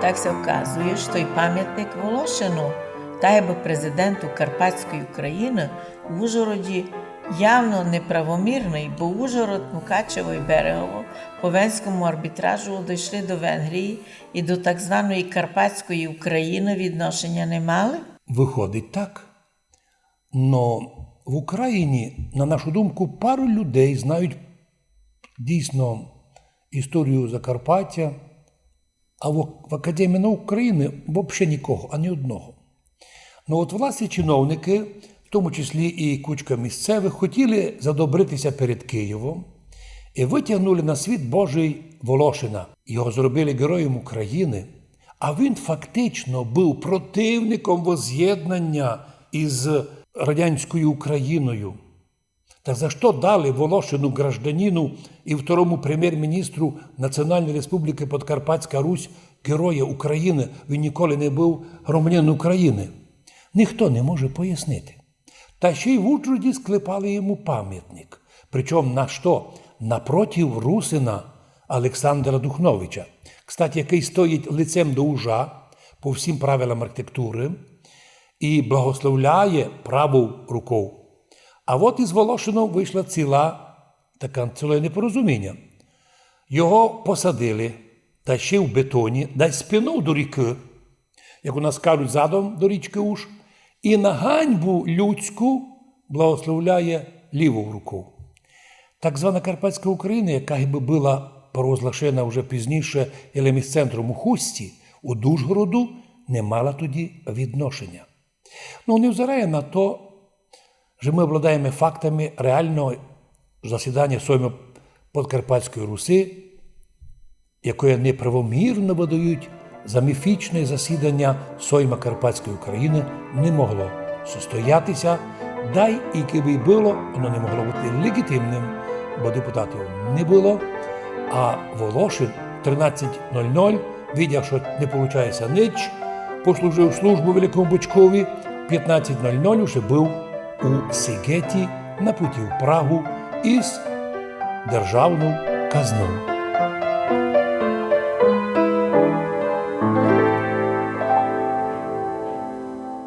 так се оказує, що й пам'ятник Волошину, та й би президенту Карпатської України в Ужгороді явно неправомірний, бо Ужгород, Мукачево і Берегово по Венському арбітражу дійшли до Венгрії і до так званої Карпатської України відношення не мали? Виходить так. Но в Україні, на нашу думку, пару людей знають дійсно історію Закарпаття, а в Академії наук України взагалі нікого, ані одного. Ну от власні чиновники, в тому числі і кучка місцевих, хотіли задобритися перед Києвом і витягнули на світ Божий Волошина. Його зробили героєм України, а він фактично був противником воз'єднання із радянською Україною. Так за що дали Волошину, гражданину і второму прем'єр-міністру Національної Республіки Подкарпатська Русь героя України? Він ніколи не був громадянином України. Ніхто не може пояснити. Та ще й в Ужгороді склепали йому пам'ятник. Причому на що? Напротив Русина Олександра Духновича. Кстати, який стоїть лицем до ужа по всім правилам архітектури і благословляє правою рукою. А от із Волошином вийшла ціле непорозуміння. Його посадили, та ще в бетоні, дай спиною до ріки, як у нас кажуть, задом до річки Уж, і на ганьбу людську благословляє лівою рукою. Так звана Карпатська Україна, яка би була провозглашена вже пізніше елеміс-центром у Хусті, у Ужгороду, не мала тоді відношення. Ну, невзирає на то, що ми обладаємо фактами реального засідання Сойму Подкарпатської Руси, яке неправомірно видають за міфічне засідання Сойма Карпатської України, не могло состоятися, дай і киби й було, воно не могло бути легітимним, бо депутатів не було, а Волошин 13:00, видя, що не виходить ніч, послужив службу Великому Бучкові, 15:00 вже був у Сигеті на путі в Прагу із державною казною.